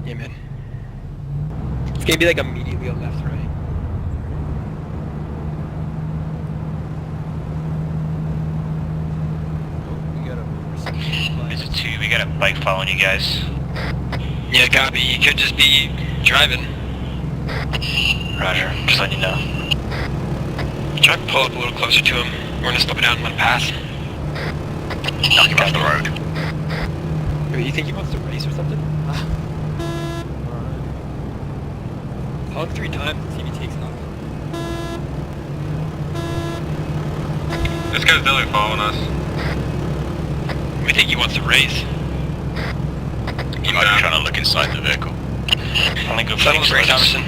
Yeah, man. It's gonna be like immediately a left, right? Is it 2? We got a bike following you guys. Yeah, copy. You could just be driving. Roger, just letting you know. Try to pull up a little closer to him. We're gonna slow it down and let him pass. Knock him off the road. Wait, you think he wants to race or something? Honk 3 times and see if he takes off. This guy's definitely following us. We think he wants to race. He might be trying to look inside the vehicle. Only good Settle the brakes, flanks. Emerson.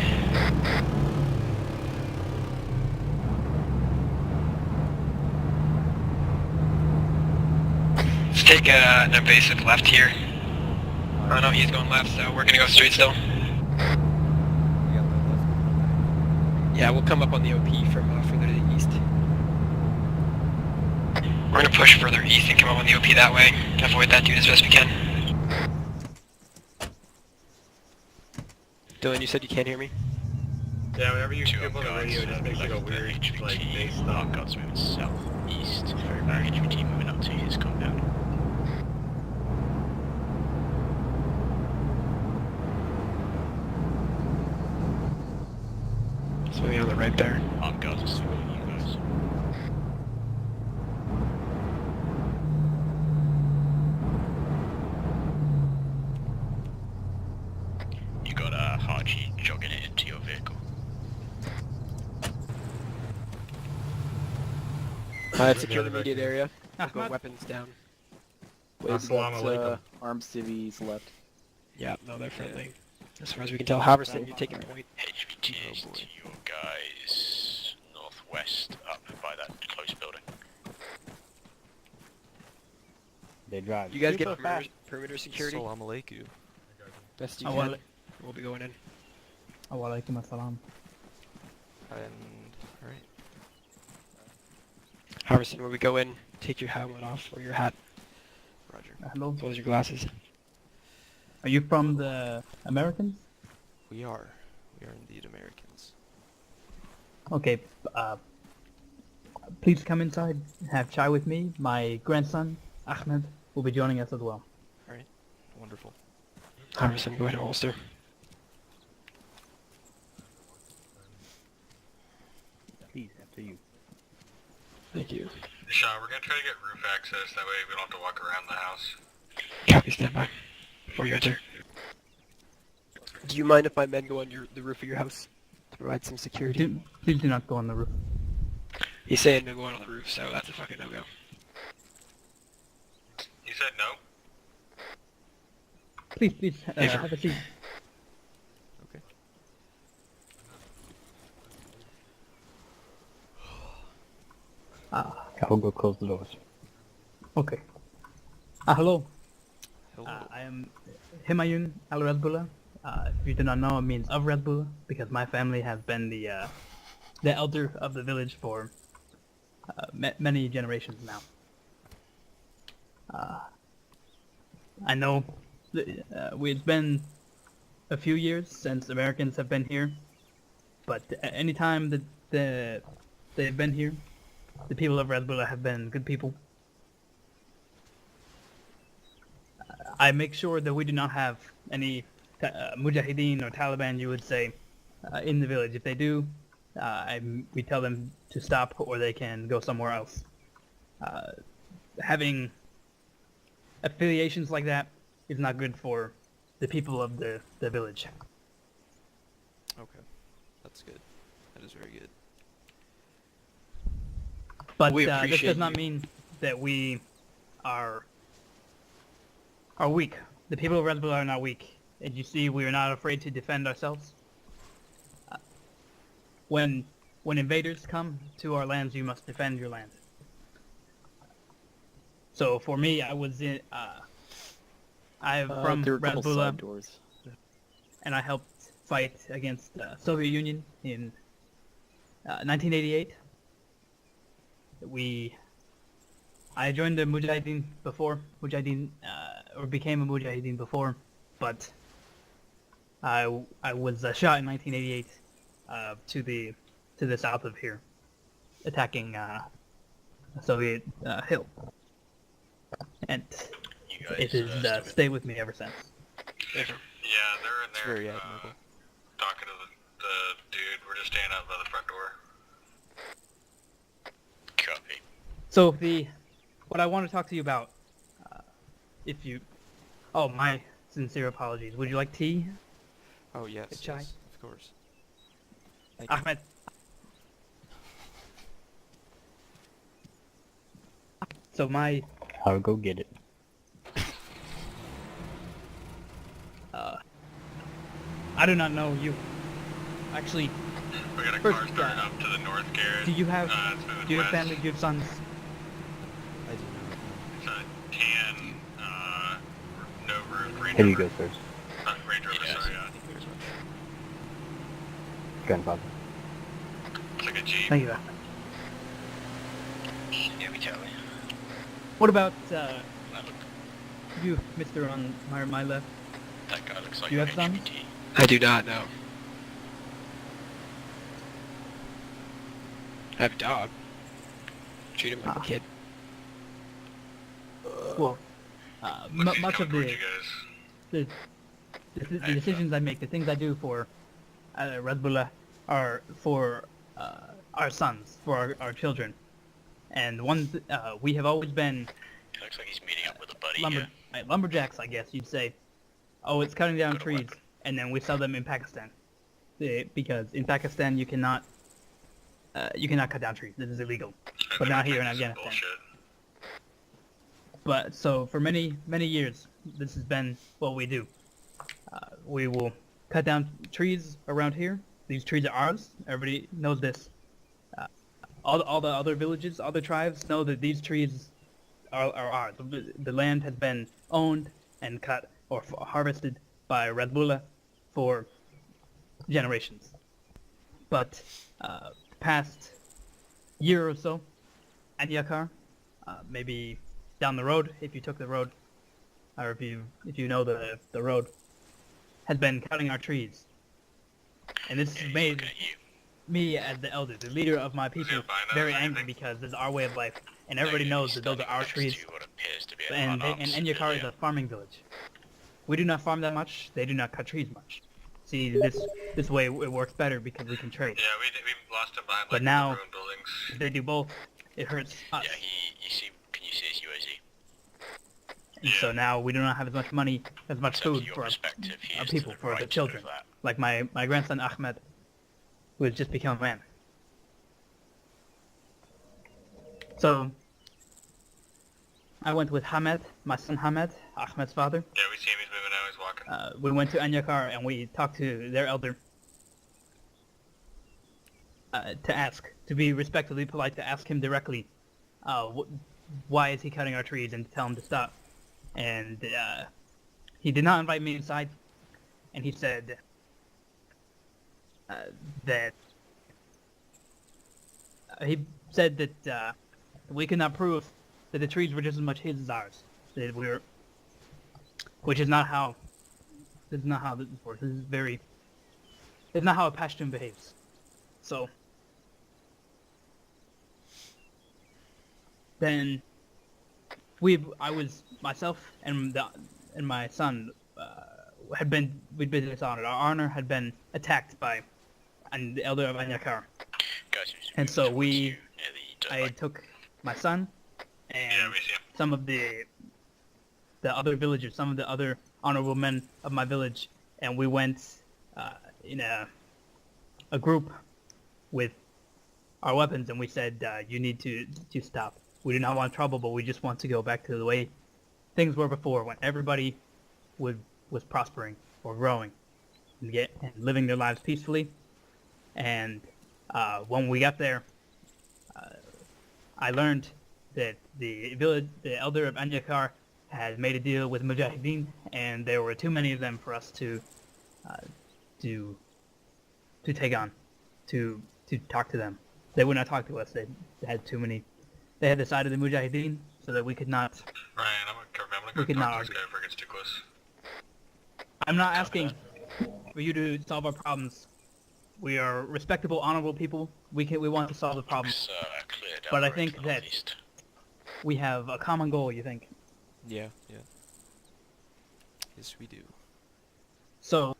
Let's take an evasive left here. Oh no, he's going left, so we're gonna go straight still. Yeah, we'll come up on the OP from further to the east. We're gonna push further east and come up on the OP that way. Avoid that dude as best we can. Dylan, you said you can't hear me? Yeah, whenever you Two skip on the guards, radio, it just makes like a weird, like, bass stop. Guards moving southeast. Our HVT moving up to his compound. It's maybe on the right there. Armed guards are still with you guys. You got Haji jogging it into your vehicle. Secure the immediate area. Go weapons down. Assalamu alaikum. Armed civvies left. Yeah, no, they're friendly. As far as we can tell, Halverson, you're taking point. HVT is to your guys northwest up by that close building. They drive. You guys super get fast. perimeter security? Salam alaikum. Best you Awal- can. We'll be going in. Walaikum assalam. And alright. Halverson, when we go in, take your helmet off or your hat, Roger. Hello. close your glasses. Are you from the Americans? We are. We are indeed Americans. Okay. Please come inside. Have chai with me. My grandson Ahmed will be joining us as well. Alright. Wonderful. Halverson, go ahead and holster. Please, after you. Thank you. Sean, we're gonna try to get roof access, that way we don't have to walk around the house. Copy, stand by. Before you enter. Do you mind if my men go on the roof of your house to provide some security? Please do not go on the roof. He's saying no going on the roof, so that's a fucking no-go. He said no? Please, Hey, have a seat. Okay. I will go close the doors. Okay. Hello. Hello. I am Himayun Al Red Bulla. If you do not know, it means of Red Bulla because my family has been the elder of the village for many generations now. I know it's been a few years since Americans have been here, but any time that they've been here, the people of Red Bulla have been good people. I make sure that we do not have any mujahideen or Taliban, you would say, in the village. If they do, we tell them to stop or they can go somewhere else. Having affiliations like that is not good for the people of the village. Okay. That's good. That is very good. But We this appreciate does not you. mean that we are weak. The people of Red Bull are not weak. And you see, we are not afraid to defend ourselves. When invaders come to our lands, you must defend your land. So for me, I was in. I'm from There are a Red couple Bulla, side doors. and I helped fight against the Soviet Union in 1988. I joined the Mujahideen before, or became a Mujahideen before, but I was shot in 1988 to the south of here, attacking a Soviet hill, and You guys it has still good? stayed with me ever since. Yeah, they're in It's there. very admirable. Talking to the dude. We're just standing out by the front door. Copy. So what I want to talk to you about, my sincere apologies. Would you like tea, Oh yes, Chai? yes, of course. Thank you. Ahmed? So I'll go get it. I do not know you. Actually, We got a First, car starting up to the north, Garrett. do you have It's moving do you have west. family? Do you have sons? I do not. It's a tan, no roof, Range Here you Rover. go first, Range Rover, Yes. sorry, yeah. Thank you very much. grandfather. It's like a Jeep. Thank you. Ahmed. Yeah, we tell you. What about That, look, you, Mister on my left? that guy looks like You a have sons? HBT. I do not know. I have a dog. Treat him like a Ah. kid. Well, Looks he's much coming of towards the you guys. the decisions I make, the things I do for Red Bull are for our sons, for our children, and we have always been It looks like he's meeting up with a buddy here. lumberjacks, I guess you'd say. Oh, it's cutting down Got a trees, weapon. and then we sell them in Pakistan, because in Pakistan you cannot cut down trees. This is illegal. But not here in This is Afghanistan. bullshit. But so for many years, this has been what we do. We will cut down trees around here. These trees are ours. Everybody knows this. All the other villages, other tribes know that these trees are ours. The land has been owned and cut or harvested by Red Bull for generations. But past year or so, Anyakar, maybe down the road, if you took the road, or if you know the road, has been cutting our trees. And this Yeah, has he's made looking at you. me, as the elder, the leader of my people, buying those very or angry anything? because this is our way of life, and everybody Yeah, knows he's that those are standing our next trees, to what appears to be an and unarmed Anyakar is civilian. a farming village. We do not farm that much, they do not cut trees much. See, this way it works better because we can trade. Yeah, we lost him behind But like now- the ruined buildings. If they do both, it hurts us. Yeah, can you see his UAZ? And so now we do not have as much money, as much So food your for perspective, he our is people, to the for right the of children. that. Like my grandson Ahmed, who has just become a man. So I went with Hamed, my son Hamed, Ahmed's father. Yeah, we see him. He's moving now. He's walking. We went to Anyakar and we talked to their elder to ask, to be respectfully polite, to ask him directly, why is he cutting our trees, and to tell him to stop. And he did not invite me inside, and he said that we could not prove that the trees were just as much his as ours. That we were, which is not how. This is not how this works. This is very. It's not how a Pashtun behaves. So. Then. I was myself and my son we'd been dishonored. Our honor had been attacked by the elder of Anyakar. Guys, who's And so moving towards we- you near the I dirt bike. took my son Yeah, and we see him. some of the other villagers, some of the other honorable men of my village, and we went in a group with our weapons, and we said, you need to stop. We do not want trouble, but we just want to go back to the way things were before, when everybody was prospering or growing and living their lives peacefully. And when we got there, I learned that the elder of Anyakar had made a deal with Mujahideen, and there were too many of them for us to take on, to talk to them. They would not talk to us. They had too many. They had the side of the Mujahideen, so that we could not. Ryan, I'm gonna We go could talk not to this argue. guy before it gets too close. I'm not asking. for you to solve our problems. We are respectable, honorable people. We want to solve the problem. Looks cleared But I over think into the that- northeast. We have a common goal, you think? Yeah, yeah. Yes, we do. So,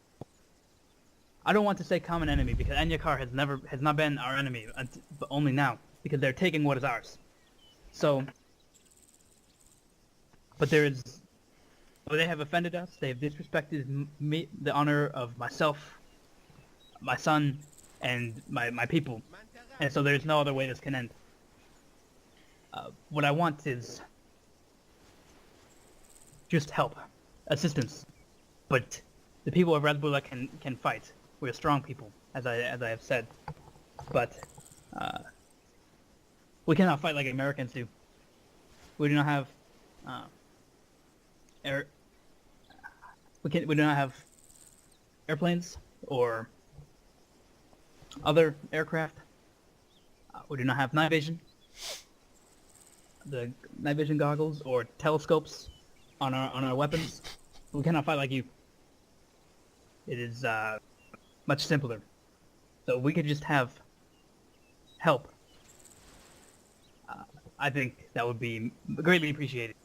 I don't want to say common enemy because Anyakar has not been our enemy, but only now because they're taking what is ours. So, but they have offended us. They have disrespected me, the honor of myself, my son, and my people, and so there's no other way this can end. What I want is just help, assistance, but the people of Red Bull can fight. We're strong people, as I have said, but we cannot fight like Americans do. We do not have we do not have airplanes or other aircraft. We do not have night vision, the night vision goggles or telescopes on our weapons. We cannot fight like you. It is much simpler. So we could just have help. I think that would be greatly appreciated.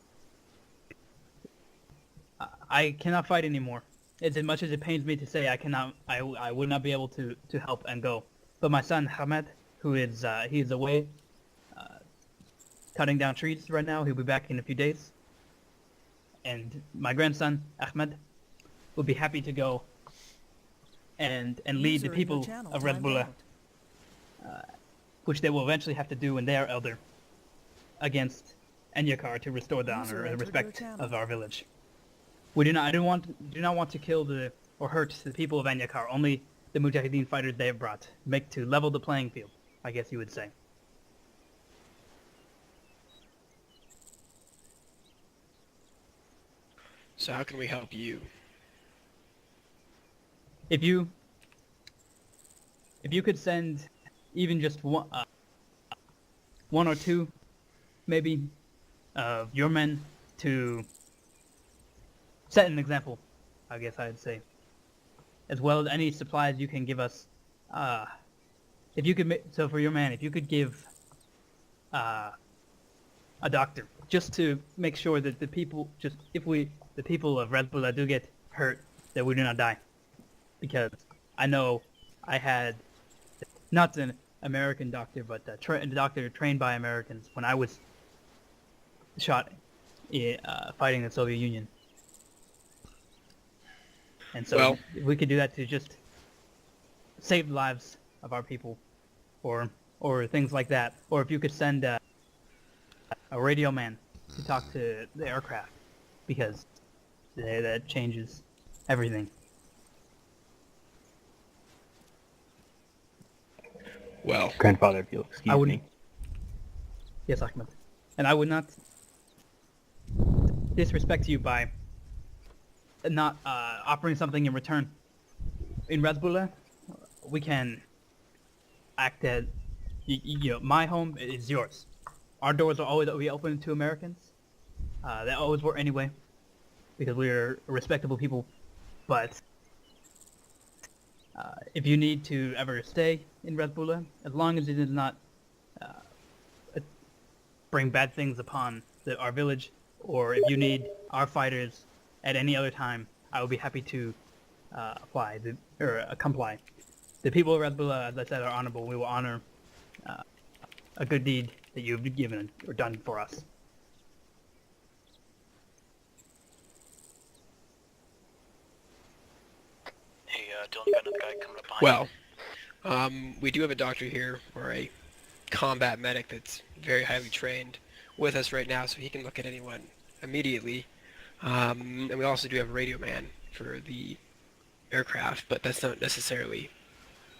I cannot fight anymore. As much as it pains me to say, I would not be able to help and go. But my son Hamed, who is he is away, cutting down trees right now. He'll be back in a few days. And my grandson Ahmed will be happy to go and lead the people of Red Bull, which they will eventually have to do when they are elder, against Anyakar to restore the honor and respect of our village. We do not want to kill or hurt the people of Anyakar. Only the Mujahideen fighters they have brought, to level the playing field, I guess you would say. So how can we help you? If you could send even just one or two, maybe, of your men to set an example, I guess I'd say, as well as any supplies you can give us. If you could, so for your man, if you could give a doctor, just to make sure that the people, the people of Red Bull do get hurt, that we do not die. Because I know I had not an American doctor, but a doctor trained by Americans when I was shot fighting the Soviet Union. And so if we could do that to just save the lives of our people, or things like that, or if you could send a radio man to talk to the aircraft, because that changes everything. Well, Grandfather, if you'll excuse I wouldn't. me. Yes, Ahmed. And I would not disrespect you by not offering something in return. In Razbullah, we can act as, my home is yours. Our doors are always be open to Americans. They always were anyway, because we're respectable people. But if you need to ever stay in Razbullah, as long as it does not bring bad things upon our village, or if you need our fighters at any other time, I will be happy to comply. The people of Razbullah, as I said, are honorable. We will honor a good deed that you have given or done for us. Hey, Dylan, got another guy coming up behind well, we do have a doctor here, or a combat medic that's very highly trained with us right now, so he can look at anyone immediately. And we also do have a radio man for the aircraft, but that's not necessarily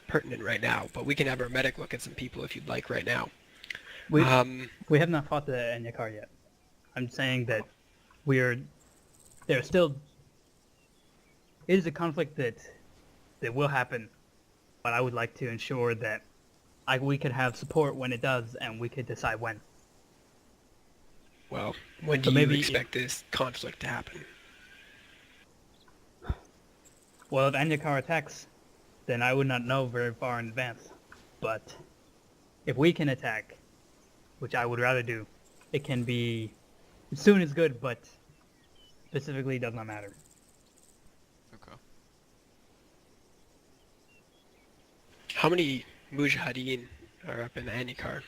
pertinent right now. But we can have our medic look at some people if you'd like right now. We have not fought the Anyakar yet. I'm saying that there's still, it is a conflict that will happen, but I would like to ensure that we could have support when it does, and we could decide when. Well, when do you expect this conflict to happen? Well, if Anyakar attacks, then I would not know very far in advance. But if we can attack, which I would rather do, it can be... Soon is good, but specifically does not matter. Okay. How many Mujahideen are up in Anikar?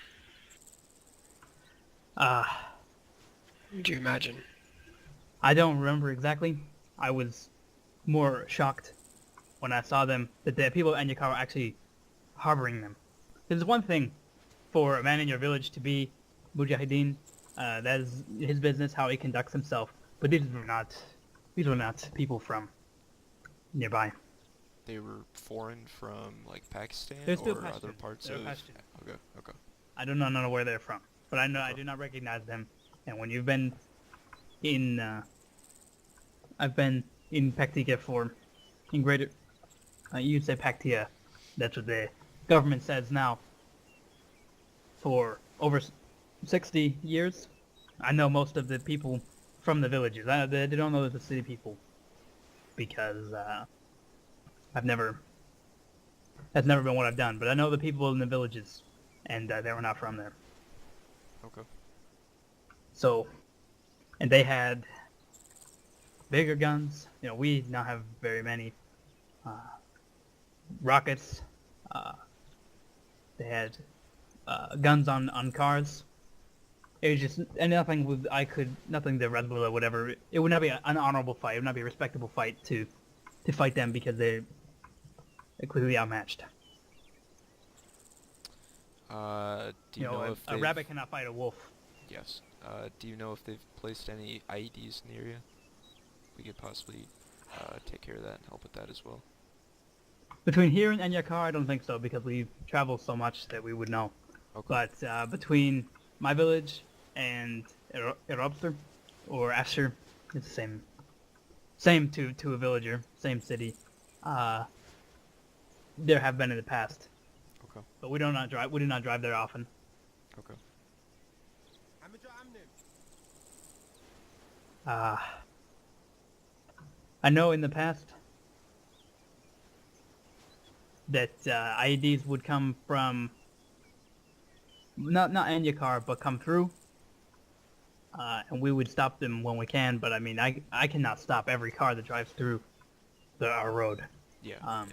Would you imagine? I don't remember exactly. I was more shocked when I saw them, that the people of Anyakar were actually harboring them. There's one thing for a man in your village to be Mujahideen, that is his business, how he conducts himself. But these were not people from nearby. They were foreign from like Pakistan They're still or Pashtun. other parts They're of. Pashtun. Okay. Okay. I do not know where they're from, but I know I do not recognize them. And when you've been in, I've been in Paktika in greater, you'd say Paktia, that's what the government says now, for over 60 years. I know most of the people from the villages. They don't know the city people, because that's never been what I've done. But I know the people in the villages, and they were not from there. Okay. So, and they had bigger guns. You know, we not have very many. Rockets. They had guns on cars. It was just, and nothing the Red Bull or whatever. It would not be an honorable fight. It would not be a respectable fight to fight them, because they're clearly outmatched. Do you know if a rabbit cannot fight a wolf. Yes. Do you know if they've placed any IEDs in the area? We could possibly take care of that and help with that as well. Between here and Anyakar, I don't think so, because we travel so much that we would know. Okay. But between my village and Eropster or Asher, it's the same to a villager, same city. There have been in the past. Okay. But we do not drive there often. Okay. I know in the past that IEDs would come from not Anyakar, but come through, and we would stop them when we can. But I mean, I cannot stop every car that drives through our road. Yeah. Yeah.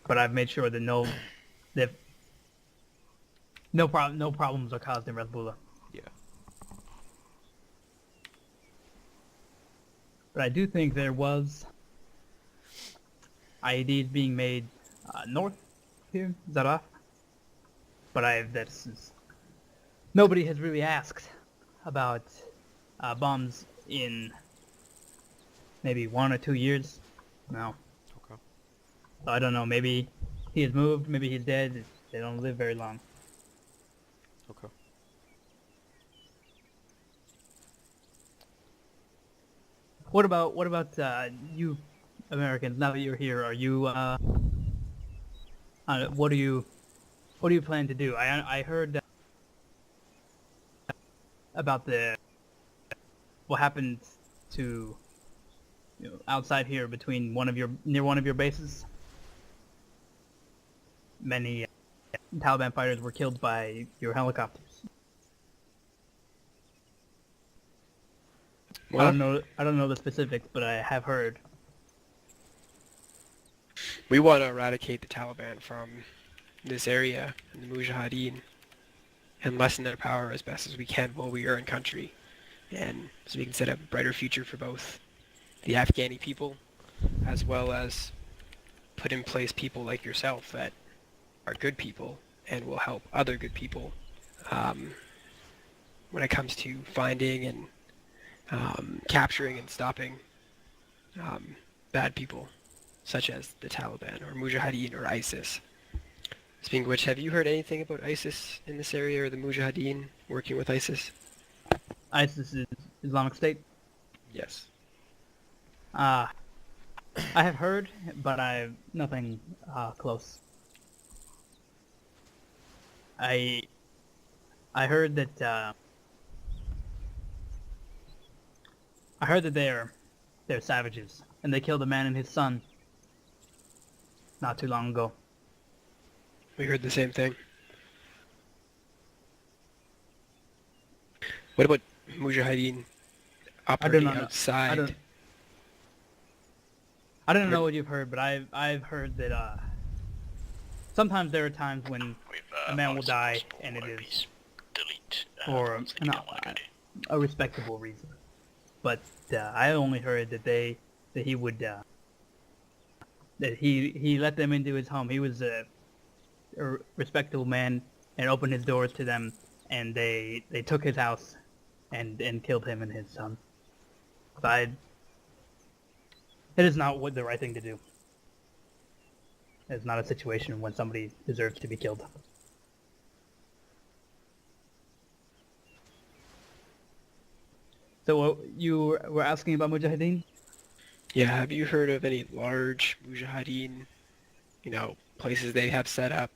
But I've made sure that no problems are caused in Razbula. Yeah. But I do think there was IEDs being made north here, Zaraf. But nobody has really asked about bombs in maybe 1 or 2 years. No. Okay. So I don't know. Maybe he has moved. Maybe he's dead. They don't live very long. Okay. What about you, Americans? Now that you're here, are you? What do you plan to do? I heard about what happened to outside here near one of your bases. Many Taliban fighters were killed by your helicopters. Well, I don't know the specifics, but I have heard. we want to eradicate the Taliban from this area and the Mujahideen and lessen their power as best as we can while we are in country, and so we can set up a brighter future for both the Afghani people as well as put in place people like yourself that are good people and will help other good people when it comes to finding and capturing and stopping bad people such as the Taliban or Mujahideen or ISIS. Speaking of which, have you heard anything about ISIS in this area or the Mujahideen working with ISIS? ISIS is Islamic State. Yes. I have heard, but I have nothing close. I heard that they're they're savages, and they killed a man and his son not too long ago. We heard the same thing. What about Mujahideen operating know. outside? I don't know what you've heard, but I've heard that sometimes there are times when We've, a man will marked die, possible and it OPs. is Delete. for ones that you don't wanna go to. a respectable reason. But I only heard that he would that he let them into his home. He was a respectable man and opened his doors to them, and they took his house and killed him and his son. But it is not the right thing to do. It's not a situation when somebody deserves to be killed. So you were asking about Mujahideen? Yeah, have you heard of any large Mujahideen, places they have set up,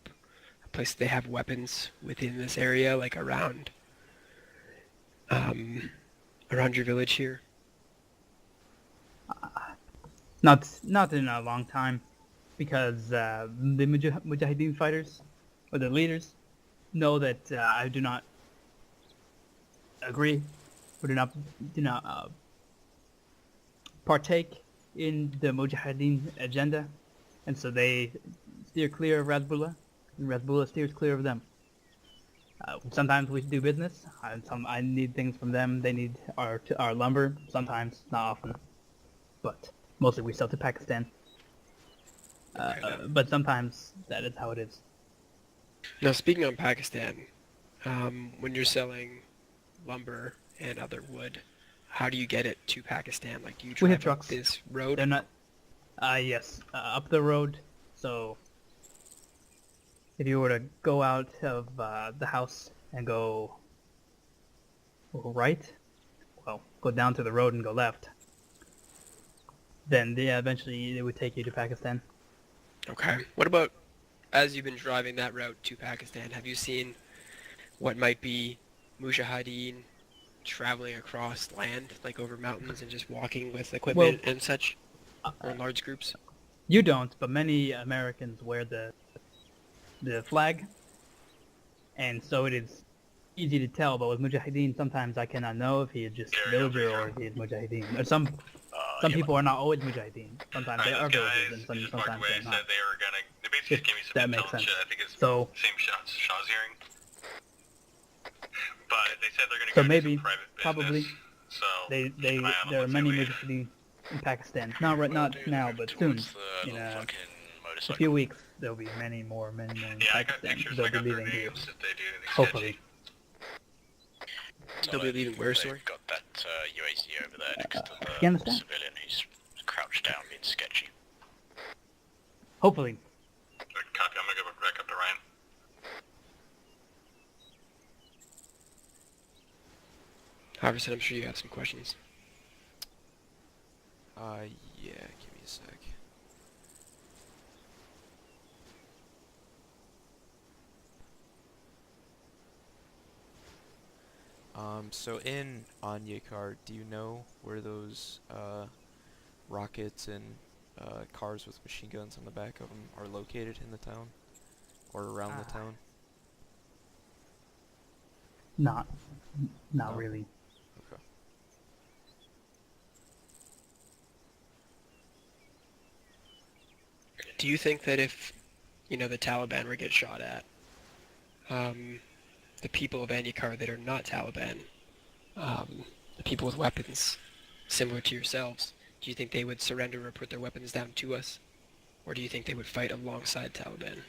places they have weapons within this area, like around your village here? Not in a long time, because the Mujahideen fighters, or the leaders, know that I do not agree, or do not partake in the Mujahideen agenda, and so they steer clear of Razbullah, and Razbullah steers clear of them. Sometimes we do business. I need things from them. They need our lumber. Sometimes, not often, but mostly we sell to Pakistan. But sometimes that is how it is. Now, speaking on Pakistan, when you're selling lumber and other wood, how do you get it to Pakistan? Like, do you We have drive up trucks. this road? They're not. Yes, up the road. So if you were to go out of the house and go right, well, go down to the road and go left, then eventually it would take you to Pakistan. Okay. What about, as you've been driving that route to Pakistan, have you seen what might be Mujahideen traveling across land, like over mountains and just walking with equipment and such, or in large groups? You don't, but many Americans wear the flag, and so it is easy to tell. But with Mujahideen, sometimes I cannot know if he is just a villager or if he is Mujahideen. Or some people are not always Mujahideen. Sometimes they are villagers, and They just walked sometimes away they're and not. said they were gonna. They basically If just gave me some that intel makes and sense. shit. I think it's So same Shaw's hearing. But they said they're gonna So go maybe, do some private business. probably, So they keep an eye on them, there are let's see many what we- Mujahideen in Pakistan. Not right, Well, not dude, now, move but soon. towards the In little a fucking motorcycle. few weeks, there'll be many more in Yeah, I got Pakistan. pictures. They'll I be got their leaving here, names if they do anything hopefully. They'll be leaving where, sorry? They've got that UAZ over there next to the Afghanistan? civilian who's crouched down being sketchy. Hopefully. Copy. I'm gonna go back up to Ryan. Harvison, I'm sure you have some questions. Yeah, give me a sec. So in Anyakar, do you know where those, rockets and, cars with machine guns on the back of them are located in the town? Or around the town? Not No. really. Okay. Do you think that if, the Taliban were to get shot at, the people of Anyakar that are not Taliban, the people with weapons similar to yourselves, do you think they would surrender or put their weapons down to us? Or do you think they would fight alongside Taliban?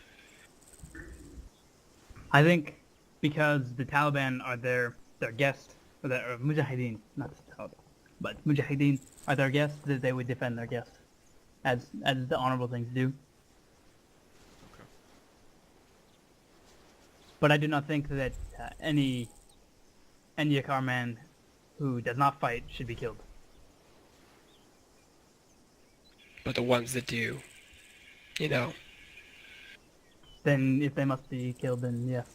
I think because the Taliban are their guests, or Mujahideen, not the Taliban, but Mujahideen are their guests, that they would defend their guests, as the honorable thing to do. Okay. But I do not think that any Yakar man who does not fight should be killed. But the ones that do, Then if they must be killed, then yes.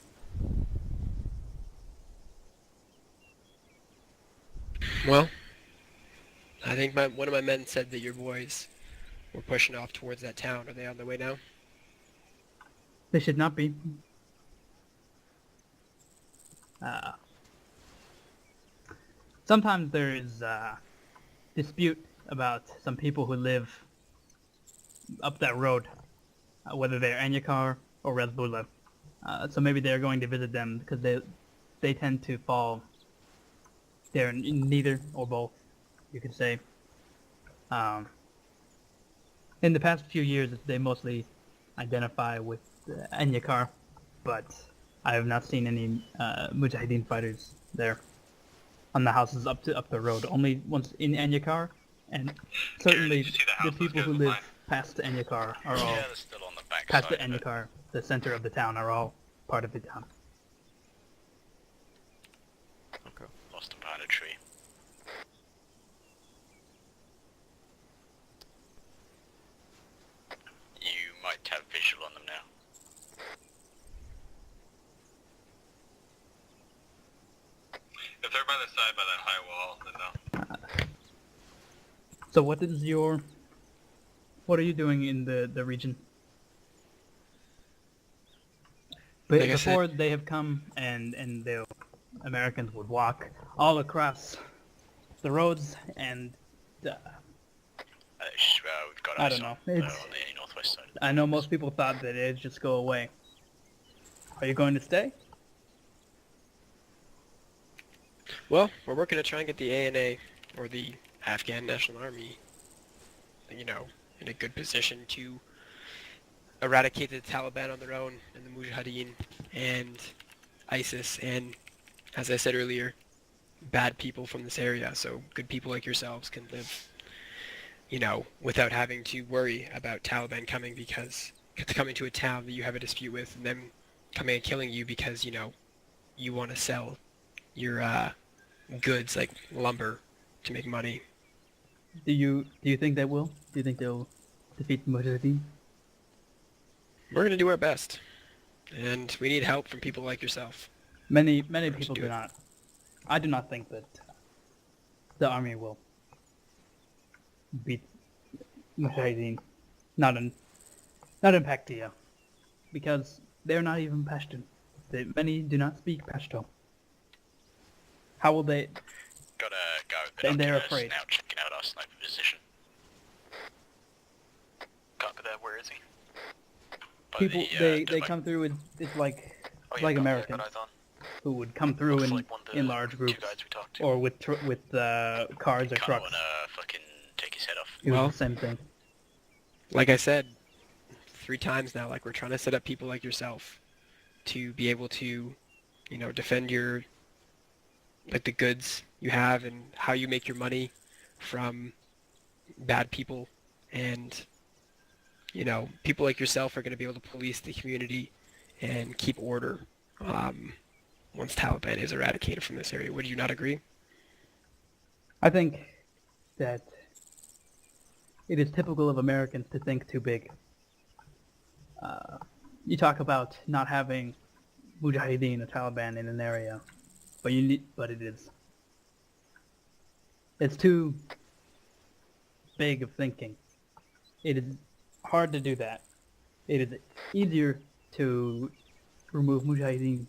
Well, I think one of my men said that your boys were pushing off towards that town. Are they on their way now? They should not be. Uh, Sometimes there is dispute about some people who live up that road, whether they're Anyakar or Rezbula. So maybe they're going to visit them because they tend to fall. They're neither or both, you could say. In the past few years, they mostly identify with Anyakar, but I have not seen any Mujahideen fighters there on the houses up the road. Only once in Anyakar, and certainly did you see the the house people that who goes live behind? past Anyakar are all Yeah, they're still on the back past the side of it. Anyakar, the center of the town, are all part of the town. Okay. Lost them behind a tree. You might have visual on them now. If they're by the side by that high wall, then no. So what are you doing in the region? But Like I said- before they have come and the Americans would walk all across the roads and We've got I eyes don't know. on It's- the northwest side. I know most people thought that it'd just go away. Are you going to stay? Well, we're working to try and get the ANA, or the Afghan National Army, in a good position to eradicate the Taliban on their own, and the Mujahideen, and ISIS, and, as I said earlier, bad people from this area, so good people like yourselves can live, without having to worry about Taliban coming to a town that you have a dispute with, and them coming and killing you because, you want to sell your, goods like lumber to make money. Do you think they will? Do you think they'll defeat the Mujahideen? We're gonna do our best, and we need help from people like yourself. Many Let's people do do it. not. I do not think that the army will beat Mujahideen. Not in Paktia, because they're not even Pashtun. Many do not speak Pashto. How will they? Got a guy with And they're binoculars afraid. now checking out our sniper position. Copy that, where is he? By People the, they just come through with it's like oh, yeah, like got Americans eyes on. who would come through Looks in like one of the in large two groups guys we talked to. or with cars or Kinda trucks. wanna fucking take his head off. It was Well- the same thing. Like I said 3 times now, like we're trying to set up people like yourself to be able to, defend your, like the goods you have and how you make your money from bad people, and people like yourself are going to be able to police the community and keep order once Taliban is eradicated from this area. Would you not agree? I think that it is typical of Americans to think too big. You talk about not having Mujahideen or Taliban in an area, but it's too big of thinking. It is hard to do that. It is easier to remove Mujahideen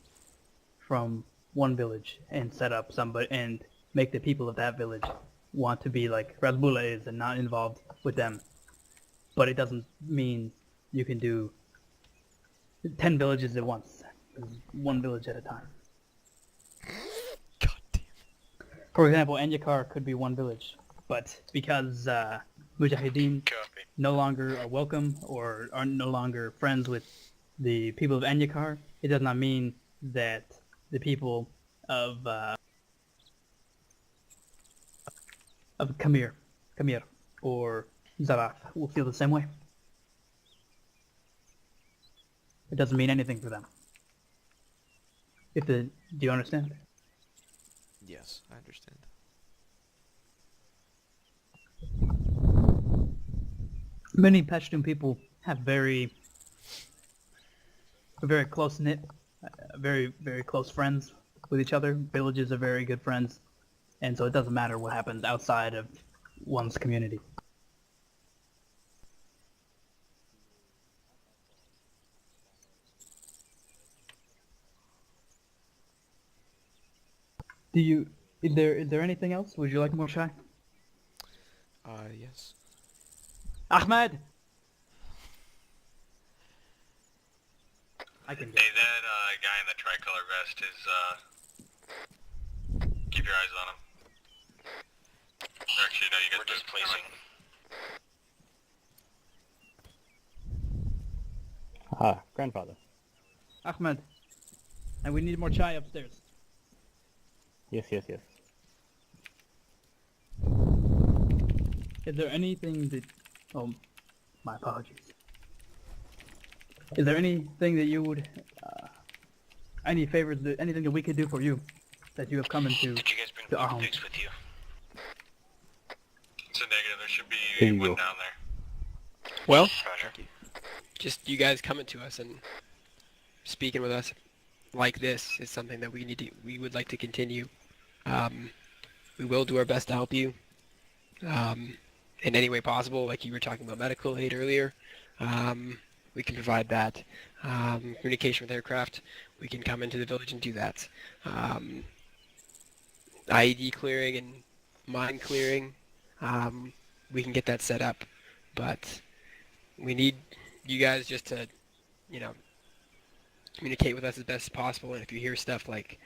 from one village and set up somebody and make the people of that village want to be like Razbula is and not involved with them. But it doesn't mean you can do 10 villages at once. It's one village at a time. God damn. For example, Anyakar could be one village, but because Mujahideen Copy. no longer are welcome or are no longer friends with the people of Anyakar, it does not mean that the people of Kamir or Zaraf will feel the same way. It doesn't mean anything for them. Do you understand? Yes, I understand. Many Pashtun people have very close knit, very close friends with each other. Villages are very good friends, and so it doesn't matter what happens outside of one's community. Do you? Is there anything else? Would you like more chai? Yes. Ahmed. I can get. Hey, that guy in the tricolor vest is, keep your eyes on him. Actually, no, you guys We're displacing. Ah, grandfather. Ahmed. And we need more chai upstairs. Yes, yes, yes. Is there anything that... Oh, my apologies. Is there anything that you would... any favors, anything that we could do for you that you have come into Did you guys bring to our home? politics with you? It's a negative. There should Here be you one go. down there. Well, Roger. just you guys coming to us and speaking with us like this is something that we would like to continue. We will do our best to help you in any way possible. Like you were talking about medical aid earlier, we can provide that. Communication with aircraft, we can come into the village and do that. IED clearing and mine clearing, we can get that set up, but we need you guys just to, communicate with us as best as possible. And if you hear stuff like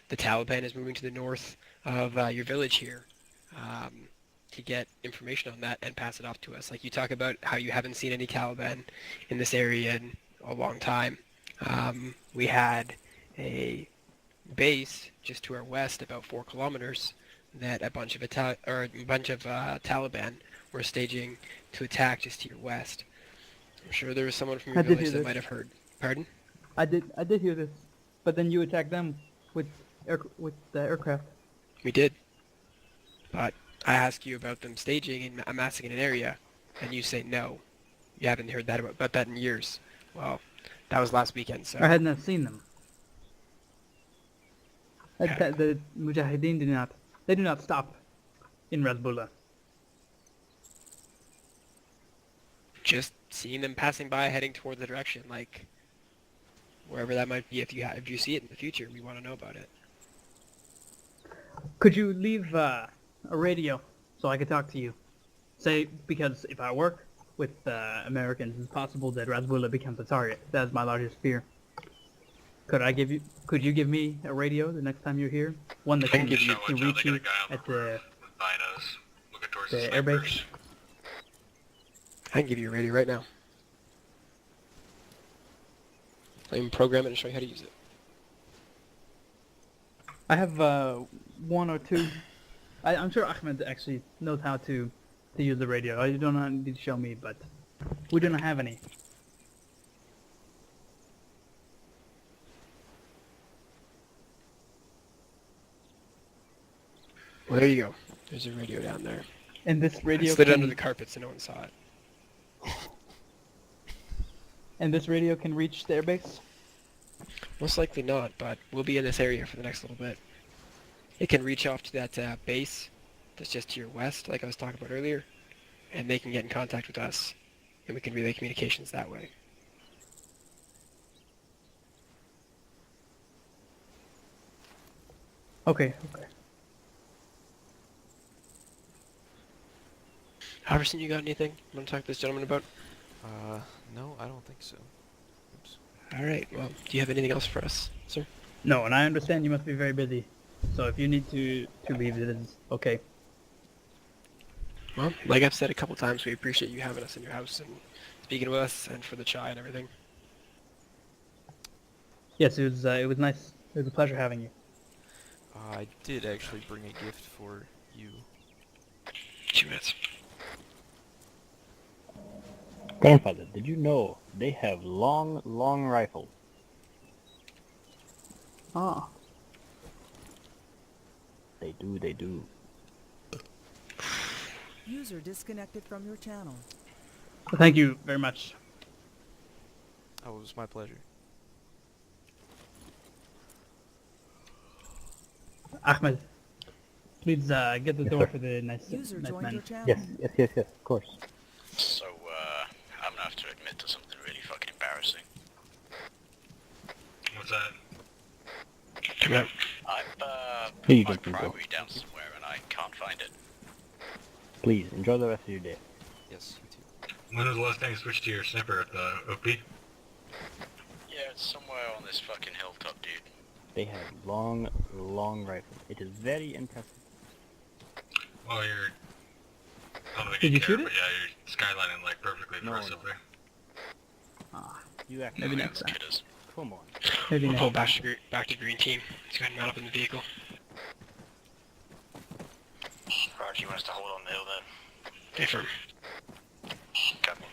the Taliban is moving to the north of your village here, to get information on that and pass it off to us. Like you talk about how you haven't seen any Taliban in this area in a long time. We had a base just to our west, about 4 kilometers, that a bunch of Taliban were staging to attack just to your west. I'm sure there was someone from your I did village hear that this. might have heard. Pardon? I did hear this, but then you attacked them with the aircraft. We did. But I ask you about them staging and amassing in an area, and you say no. You haven't heard that about that in years. Well, that was last weekend, so... I had not seen them. Okay. The Mujahideen do not stop in Razbullah. Just seeing them passing by, heading toward the direction, like wherever that might be. If you see it in the future, we want to know about it. Could you leave a radio so I could talk to you? Say, because if I work with Americans, it's possible that Razbullah becomes a target. That is my largest fear. Could you give me a radio the next time you're here? One that I can can, give you- can Watch out, reach they got you a guy on at the the... roof with binos looking towards the the airbase? snipers. I can give you a radio right now. I can program it and show you how to use it. I have one or two. I'm sure Ahmed actually knows how to use the radio. You don't need to show me, but we do not have any. Well, there you go. There's a radio down there. And this radio I slid it can, under the carpet so no one saw it. and this radio can reach the airbase. Most likely not, but we'll be in this area for the next little bit. It can reach off to that base that's just to your west, like I was talking about earlier, and they can get in contact with us, and we can relay communications that way. Okay. Iverson, you got anything you want to talk to this gentleman about? No, I don't think so. Oops. Alright, well, do you have anything else for us, sir? No, and I understand you must be very busy. So if you need to leave, it is okay. Well, like I've said a couple times, we appreciate you having us in your house and speaking with us and for the chai and everything. Yes, it was nice. It was a pleasure having you. I did actually bring a gift for you. 2 minutes. Grandfather, did you know they have long, long rifles? Ah. They do, they do. User disconnected from your channel. Thank you very much. Oh, it was my pleasure. Ahmed, Please get the Yes, door sir. for the nice User joined man. your channel. Yes, of course. So, I'm gonna have to admit to something really fucking embarrassing. What's that? Come out. I've, Here you put go, my Pinto. primary down somewhere and I can't find it. Please, enjoy the rest of your day. Yes, you too. When was the last time you switched to your sniper at the OP? Yeah, it's somewhere on this fucking hilltop, dude. They have long rifles. It is very impressive. Well, you're... I don't think Did you care, shoot but it? yeah, you're skylining like perfectly for No, us no. up there. Ah, You act. maybe Yeah, next those time. kiddos. Come on. Maybe We'll pull next back time. back to green team. Let's go ahead and mount up in the vehicle. Roger, you want us to hold on the hill then? Confirm. Copy.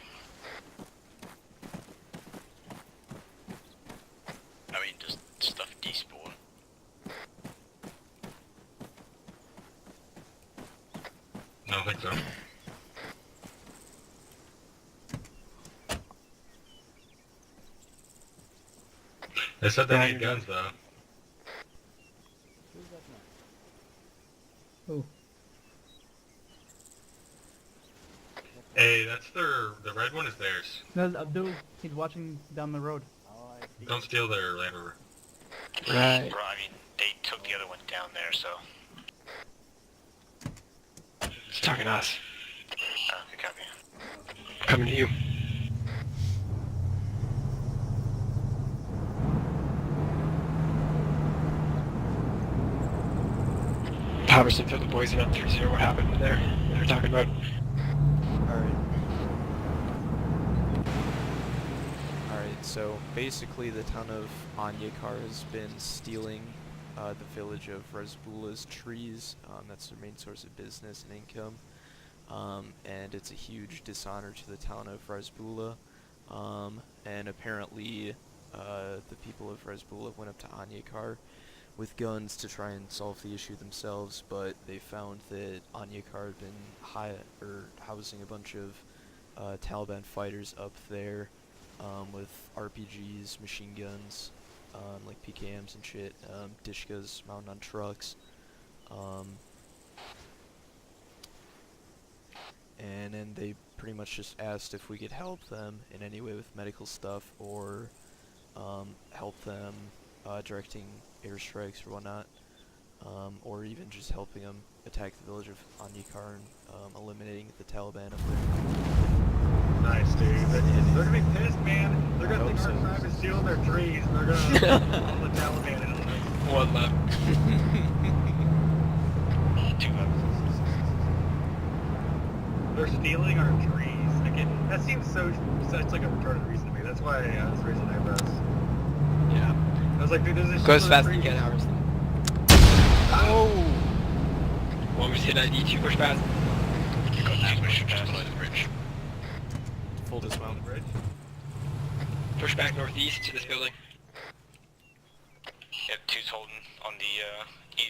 I mean, does stuff despawn? I don't think so. They said they need guns though. Who's that man? Oh, Hey, that's the red one is theirs. no, Abdul. He's watching down the road. Oh, I see. Don't steal their Land Rover. Right. Bro, I mean, they took the other one down there, so... He's talking to us. Okay, copy. Coming to you. Patterson, fill the boys in on 3-0. What happened there? They're talking about. Alright. Alright, so basically the town of Anyakar has been stealing the village of Razbula's trees. That's their main source of business and income. And it's a huge dishonor to the town of Razbula. And apparently the people of Razbula went up to Anyakar with guns to try and solve the issue themselves, but they found that Anyakar had been housing a bunch of Taliban fighters up there with RPGs, machine guns, like PKMs and shit, Dishkas mounted on trucks. And then they pretty much just asked if we could help them in any way with medical stuff or help them directing airstrikes or whatnot, or even just helping them attack the village of Anyakar and eliminating the Taliban up there. Nice, dude. They're gonna be pissed, man. They're gonna I think hope our so. tribe is stealing their trees. They're gonna call the Taliban in on us. One left. Two left. They're stealing our trees. Like that seems such like a retarded reason to me. That's why I was raising eyebrows. Yeah. I was like, dude, there's a Go as shitload fast of as you trees. can, ours. Oh! One was hit ID, 2 push fast. You got that push just below the bridge. Full On dismount. the bridge. Push back northeast to this building. Yep, two's holding on the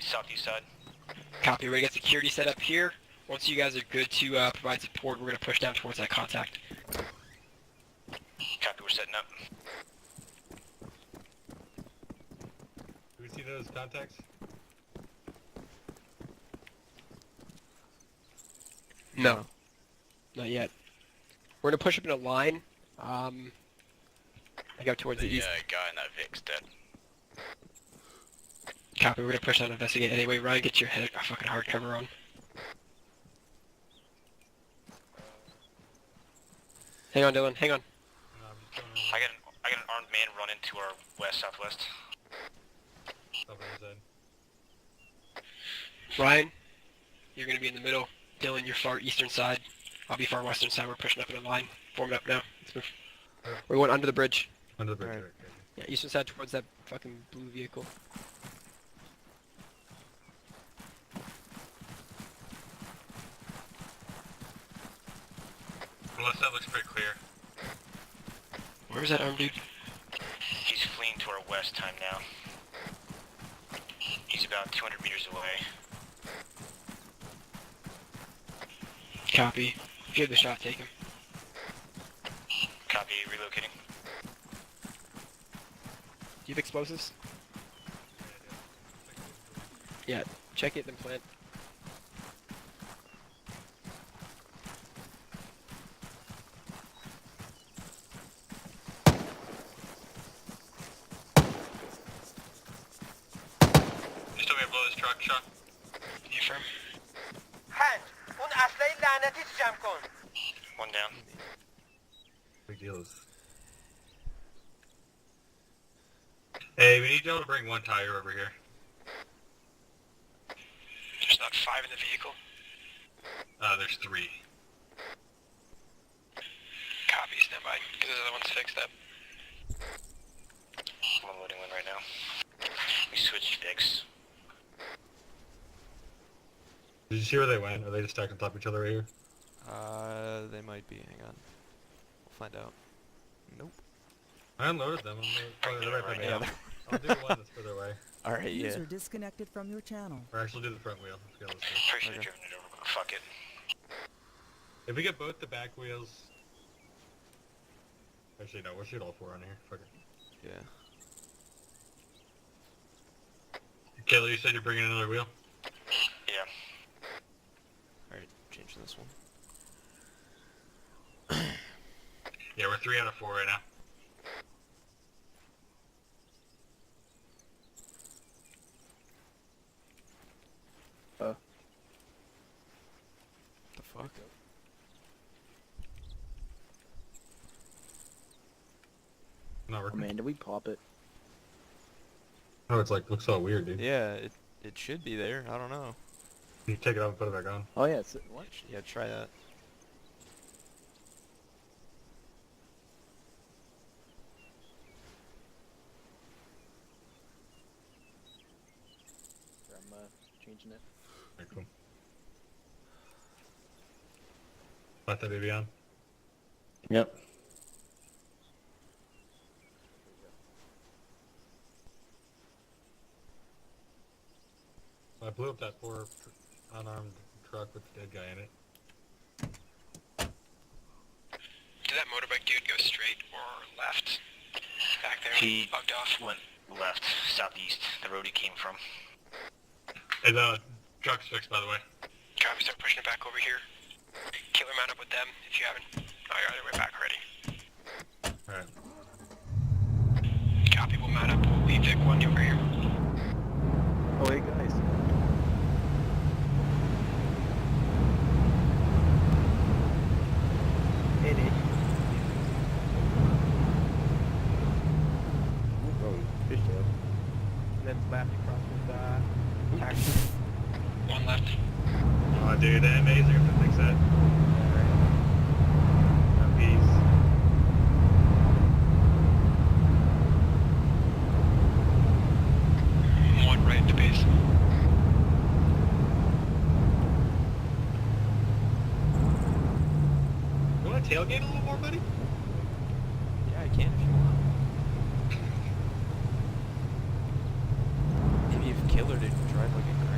southeast side. Copy. We're gonna get security set up here. Once you guys are good to provide support, we're gonna push down towards that contact. Copy, we're setting up. Do we see those contacts? No. Not yet. We're gonna push up in a line. I go towards The the east. guy in that Vic's dead. Copy. We're gonna push down and investigate anyway. Ryan, get your head fucking hard cover on. Hang on, Dylan. Hang on. No, I'm just going I got an armed man run into our west-southwest. over his head. Ryan, you're gonna be in the middle. Dylan, you're far eastern side. I'll be far western side. We're pushing up in a line. Forming up now. Let's move. We're going under the bridge. Under the bridge. Alright. Okay. Yeah, eastern side towards that fucking blue vehicle. The left side looks pretty clear. Where's that armed dude? He's fleeing to our west time now. He's about 200 meters away. Copy. Give the shot, take him. Copy, relocating. Do you have explosives? Yeah, check it, then plant. Shot. You firm? One down. Big deal is. Hey, we need y'all to bring one tire over here. There's not 5 in the vehicle. There's 3. Copy, stand by. Because the other one's fixed up. I'm unloading one right now. We switched fix. Did you see where they went? Are they just stacked on top of each other right here? They might be. Hang on. We'll find out. Nope. I unloaded them. They're right by me. Yeah, I'll do the one that's further away. Alright, yeah. User disconnected from your channel. Or actually do the front wheel. Let's go, let's go. Pretty sure Okay. driven it over, but fuck it. If we get both the back wheels... Actually, no, we'll shoot all 4 on here. Fuck it. Yeah. Kayla, you said you're bringing another wheel? Yeah. Alright, change this one. Yeah, we're 3 out of 4 right now. The fuck? Not Oh working. man, did we pop it? Oh, it's like, looks all weird, dude. Yeah, it should be there. I don't know. You take it off and put it back on. Oh yeah, it's, what? Yeah, try that. I'm changing it. Very cool. Let that baby on. Yep. I blew up that poor unarmed truck with the dead guy in it. Did that motorbike dude go straight or left? Back there, He bugged off. went left, southeast, the road he came from. Hey, the truck's fixed, by the way. Copy, start pushing it back over here. Killer, mount up with them if you haven't. Oh, you're on your way back already. Alright. Copy, we'll mount up. We'll leave Vic 1 over here. Oh hey guys. Hey Nate. Oh, fish tail. Then left across with taxi. 1 left. Oh, dude, the MAs are gonna fix that. MPs. One right at the base. You wanna tailgate a little more, buddy? Yeah, I can if you want. Maybe if Killer didn't drive like a